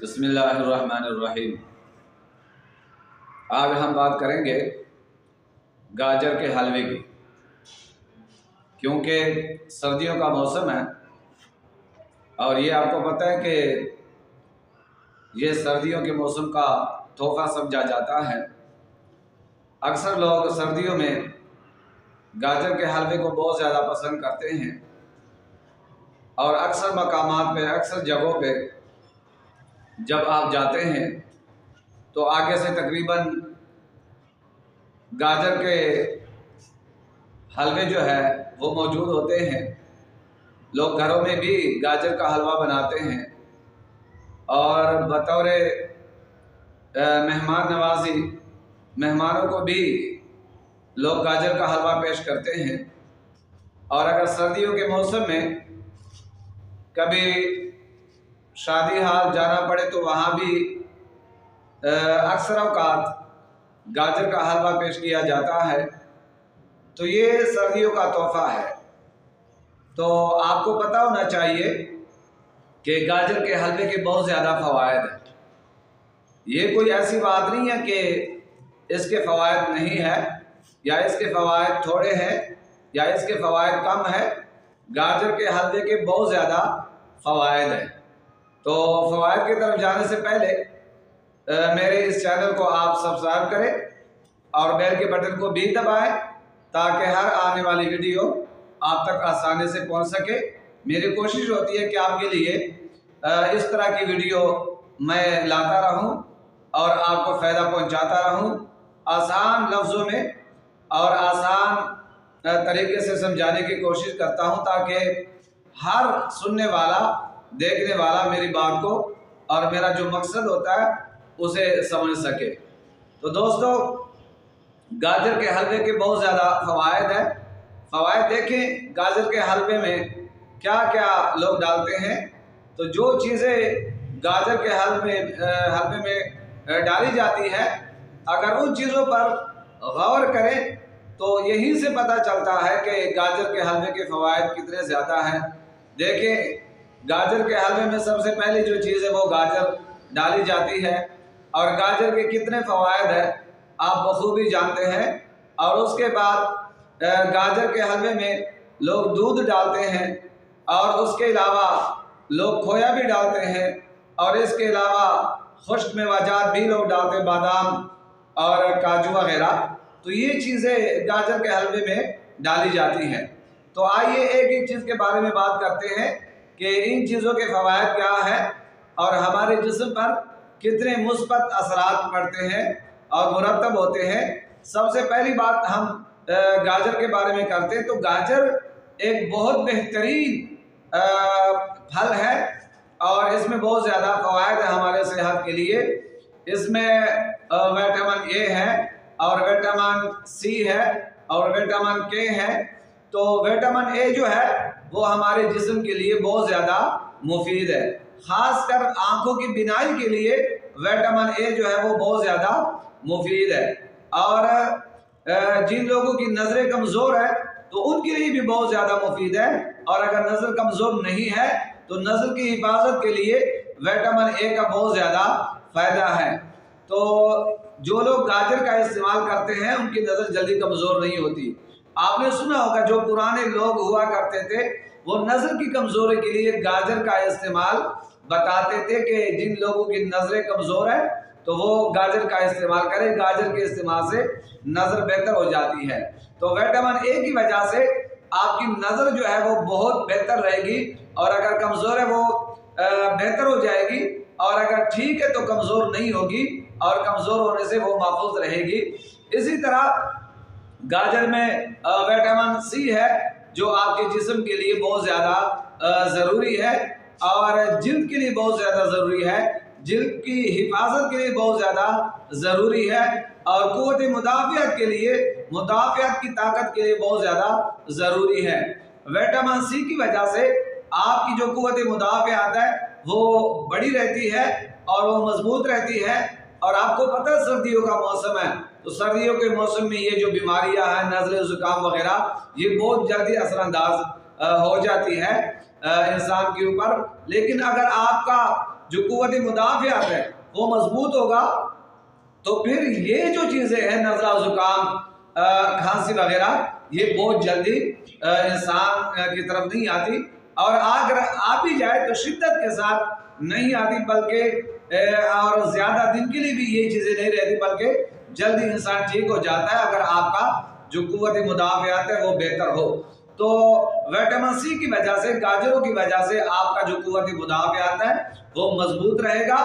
بسم اللہ الرحمن الرحیم۔ آج ہم بات کریں گے گاجر کے حلوے کی، کیونکہ سردیوں کا موسم ہے اور یہ آپ کو پتہ ہے کہ یہ سردیوں کے موسم کا تحفہ سمجھا جاتا ہے۔ اکثر لوگ سردیوں میں گاجر کے حلوے کو بہت زیادہ پسند کرتے ہیں اور اکثر مقامات پہ، اکثر جگہوں پہ جب آپ جاتے ہیں تو آگے سے تقریباً گاجر کے حلوے جو ہے وہ موجود ہوتے ہیں۔ لوگ گھروں میں بھی گاجر کا حلوہ بناتے ہیں اور بطور مہمان نوازی مہمانوں کو بھی لوگ گاجر کا حلوہ پیش کرتے ہیں۔ اور اگر سردیوں کے موسم میں کبھی شادی حال جانا پڑے تو وہاں بھی اکثر اوقات گاجر کا حلوہ پیش کیا جاتا ہے، تو یہ سردیوں کا تحفہ ہے۔ تو آپ کو پتہ ہونا چاہیے کہ گاجر کے حلوے کے بہت زیادہ فوائد ہیں۔ یہ کوئی ایسی بات نہیں ہے کہ اس کے فوائد نہیں ہے یا اس کے فوائد تھوڑے ہیں یا اس کے فوائد کم ہیں۔ گاجر کے حلوے کے بہت زیادہ فوائد ہیں۔ تو فوائد کی طرف جانے سے پہلے میرے اس چینل کو آپ سبسکرائب کریں اور بیل کے بٹن کو بھی دبائیں تاکہ ہر آنے والی ویڈیو آپ تک آسانی سے پہنچ سکے۔ میری کوشش ہوتی ہے کہ آپ کے لیے اس طرح کی ویڈیو میں لاتا رہوں اور آپ کو فائدہ پہنچاتا رہوں، آسان لفظوں میں اور آسان طریقے سے سمجھانے کی کوشش کرتا ہوں تاکہ ہر سننے والا، دیکھنے والا میری بات کو اور میرا جو مقصد ہوتا ہے اسے سمجھ سکے۔ تو دوستو، گاجر کے حلوے کے بہت زیادہ فوائد ہیں۔ فوائد دیکھیں گاجر کے حلوے میں کیا کیا لوگ ڈالتے ہیں۔ تو جو چیزیں گاجر کے حلوے میں ڈالی جاتی ہے، اگر ان چیزوں پر غور کریں تو یہیں سے پتہ چلتا ہے کہ گاجر کے حلوے کے فوائد کتنے زیادہ ہیں۔ دیکھیں گاجر کے حلوے میں سب سے پہلی جو چیز ہے وہ گاجر ڈالی جاتی ہے، اور گاجر کے کتنے فوائد ہیں آپ بخوبی جانتے ہیں۔ اور اس کے بعد گاجر کے حلوے میں لوگ دودھ ڈالتے ہیں اور اس کے علاوہ لوگ کھویا بھی ڈالتے ہیں، اور اس کے علاوہ خشک میوہ بھی لوگ ڈالتے ہیں، بادام اور کاجو وغیرہ۔ تو یہ چیزیں گاجر کے حلوے میں ڈالی جاتی ہیں۔ تو آئیے ایک ایک چیز کے بارے میں بات کرتے ہیں کہ ان چیزوں کے فوائد کیا ہیں اور ہمارے جسم پر کتنے مثبت اثرات پڑتے ہیں اور مرتب ہوتے ہیں۔ سب سے پہلی بات ہم گاجر کے بارے میں کرتے ہیں۔ تو گاجر ایک بہت بہترین پھل ہے اور اس میں بہت زیادہ فوائد ہیں ہمارے صحت کے لیے۔ اس میں وٹامن اے ہے اور وٹامن سی ہے اور وٹامن کے ہے۔ تو وٹامن اے جو ہے وہ ہمارے جسم کے لیے بہت زیادہ مفید ہے، خاص کر آنکھوں کی بینائی کے لیے وٹامن اے جو ہے وہ بہت زیادہ مفید ہے۔ اور جن لوگوں کی نظریں کمزور ہے تو ان کے لیے بھی بہت زیادہ مفید ہے، اور اگر نظر کمزور نہیں ہے تو نظر کی حفاظت کے لیے وٹامن اے کا بہت زیادہ فائدہ ہے۔ تو جو لوگ گاجر کا استعمال کرتے ہیں ان کی نظر جلدی کمزور نہیں ہوتی۔ آپ نے سنا ہوگا جو پرانے لوگ ہوا کرتے تھے وہ نظر کی کمزوری کے لیے گاجر کا استعمال بتاتے تھے کہ جن لوگوں کی نظریں کمزور ہیں تو وہ گاجر کا استعمال کریں، گاجر کے استعمال سے نظر بہتر ہو جاتی ہے۔ تو وٹامن اے کی وجہ سے آپ کی نظر جو ہے وہ بہت بہتر رہے گی، اور اگر کمزور ہے وہ بہتر ہو جائے گی، اور اگر ٹھیک ہے تو کمزور نہیں ہوگی اور کمزور ہونے سے وہ محفوظ رہے گی۔ اسی طرح گاجر میں وٹامن سی ہے جو آپ کے جسم کے لیے بہت زیادہ ضروری ہے اور جلد کے لیے بہت زیادہ ضروری ہے، جلد کی حفاظت کے لیے بہت زیادہ ضروری ہے، اور قوت مدافعت کے لیے، مدافعت کی طاقت کے لیے بہت زیادہ ضروری ہے۔ وٹامن سی کی وجہ سے آپ کی جو قوت مدافعت ہے وہ بڑی رہتی ہے اور وہ مضبوط رہتی ہے۔ اور آپ کو پتہ ہے سردیوں کا موسم ہے، تو سردیوں کے موسم میں یہ جو بیماریاں ہیں، نزلے، زکام وغیرہ، یہ بہت جلدی اثر انداز ہو جاتی ہے انسان کے اوپر۔ لیکن اگر آپ کا जो क़ुव्वत मुदाफ़ियत है वो मजबूत होगा, तो फिर ये जो चीज़ें हैं नज़ला, ज़ुकाम, खांसी वगैरह, ये बहुत जल्दी इंसान की तरफ नहीं आती, और अगर आ भी जाए तो शिद्दत के साथ नहीं आती, बल्कि और ज़्यादा दिन के लिए भी ये चीज़ें नहीं रहती, बल्कि जल्दी इंसान ठीक हो जाता है अगर आपका जो क़ुव्वत मुदाफ़ियत है वो बेहतर हो। तो विटामिन सी की वजह से, गाजरों की वजह से आपका जो क़ुव्वत मुदाफ़ियत है वो मजबूत रहेगा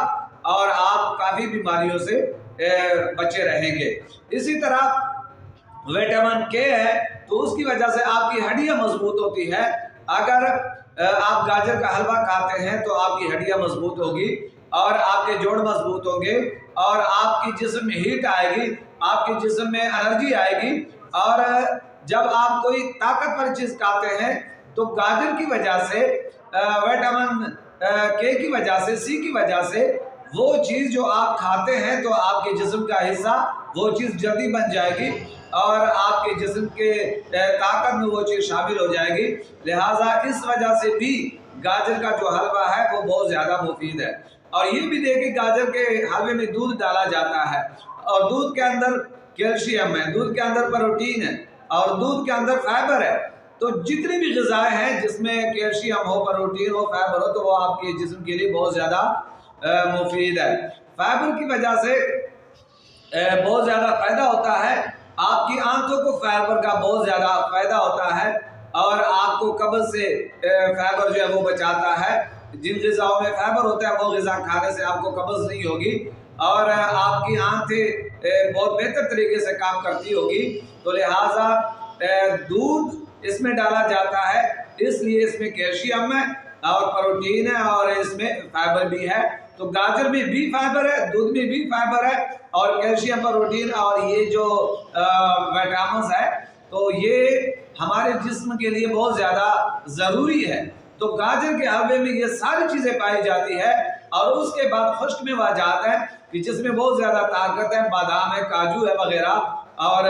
और आप काफ़ी बीमारियों से बचे रहेंगे। इसी तरह विटामिन के है तो उसकी वजह से आपकी हड्डियां मजबूत होती है। अगर आप गाजर का हलवा खाते हैं तो आपकी हड्डियां मजबूत होगी और आपके जोड़ मजबूत होंगे और आपकी जिस्म में हीट आएगी, आपके जिस्म में एनर्जी आएगी। और जब आप कोई ताकतवर चीज़ खाते हैं तो गाजर की वजह से, विटामिन के की वजह से, सी की वजह से वो चीज़ जो आप खाते हैं तो आपके जिस्म का हिस्सा वो चीज़ जल्दी बन जाएगी और आपके जिस्म के ताकत में वो चीज़ शामिल हो जाएगी। लिहाजा इस वजह से भी गाजर का जो हलवा है वो बहुत ज़्यादा मुफीद है। और ये भी देखिए गाजर के हलवे में दूध डाला जाता है और दूध के अंदर कैल्शियम है, दूध के अंदर प्रोटीन है और दूध के अंदर फाइबर है। तो जितनी भी ग़िज़ाएँ हैं जिसमें कैल्शियम हो, प्रोटीन हो, फाइबर हो, तो वो आपके जिस्म के लिए बहुत ज़्यादा मुफीद है। फाइबर की वजह से बहुत ज़्यादा फ़ायदा होता है, आपकी आंतों को फाइबर का बहुत ज़्यादा फ़ायदा होता है और आपको कब्ज़ से फाइबर जो है वो बचाता है। जिन ग़िज़ाओं में फाइबर होता है वो ग़िज़ा खाने से आपको कब्ज़ नहीं होगी और आपकी आंतें बहुत बेहतर तरीके से काम करती होगी। तो लिहाजा दूध इसमें डाला जाता है, इसलिए इसमें कैल्शियम है और प्रोटीन है और इसमें फाइबर भी है। तो गाजर में भी फाइबर है, दूध में भी फाइबर है और कैल्शियम, प्रोटीन और ये जो विटामिन है, तो ये हमारे जिस्म के लिए बहुत ज़्यादा ज़रूरी है। तो गाजर के हलवे में ये सारी चीज़ें पाई जाती है। और उसके बाद खुश्क में वह जाता है कि जिसमें बहुत ज़्यादा ताकत है, बादाम है, काजू है वगैरह और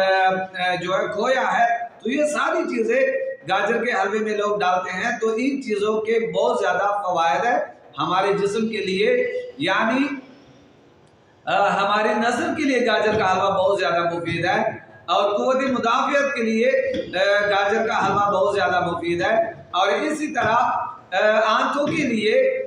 जो है खोया है। तो ये सारी चीज़ें गाजर के हलवे में लोग डालते हैं। तो इन चीज़ों के बहुत ज़्यादा फ़वाइद है हमारे जिस्म के लिए, यानी हमारी नज़र के लिए गाजर का हलवा बहुत ज़्यादा मुफीद है और क़ुव्वत मुदाफ़ियत के लिए गाजर का हलवा बहुत ज़्यादा मुफीद है। और इसी तरह आंतों के लिए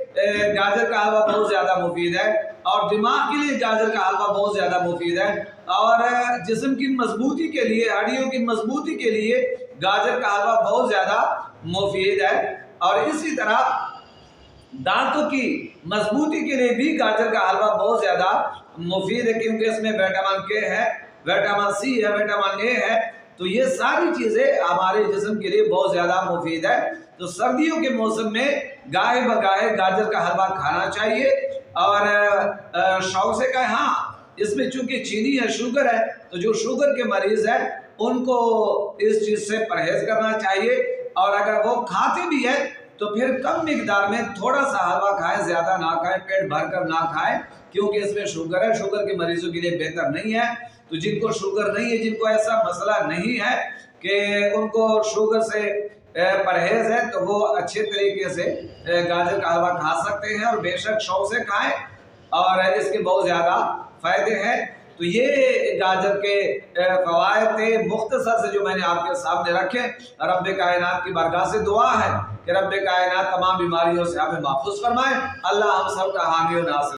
गाजर का हलवा बहुत ज़्यादा मुफीद है और दिमाग के लिए गाजर का हलवा बहुत ज़्यादा मुफीद है और जिस्म की मजबूती के लिए, हड्डियों की मजबूती के लिए गाजर का हलवा बहुत ज़्यादा मुफीद है। और इसी तरह दांतों की मजबूती के लिए भी गाजर का हलवा बहुत ज़्यादा मुफीद है, क्योंकि इसमें विटामिन के है, विटामिन सी है, विटामिन ए है। तो ये सारी चीज़ें हमारे जिस्म के लिए बहुत ज़्यादा मुफीद है। तो सर्दियों के मौसम में गाहे बगाहे गाजर का हलवा खाना चाहिए और शौक से कहें। हाँ, इसमें चूँकि चीनी है, शुगर है, तो जो शुगर के मरीज़ है उनको इस चीज़ से परहेज़ करना चाहिए और अगर वो खाते भी है तो फिर कम मिकदार में थोड़ा सा हलवा खाएं, ज़्यादा ना खाएं, पेट भर कर ना खाएं, क्योंकि इसमें शुगर है, शुगर के मरीजों के लिए बेहतर नहीं है। तो जिनको शुगर नहीं है, जिनको ऐसा मसला नहीं है कि उनको शुगर से परहेज़ है, तो वो अच्छे तरीके से गाजर का हलवा खा सकते हैं और बेशक शौक से खाएं और इसके बहुत ज़्यादा फ़ायदे हैं। तो ये गाजर के फ़वाइद मुख्तसर से जो मैंने आपके सामने रखे। रब कायनात की बारगाह से दुआ है कि रब कायनात तमाम बीमारियों से हमें महफूज फरमाए। अल्लाह हम सब का हामी और नासिर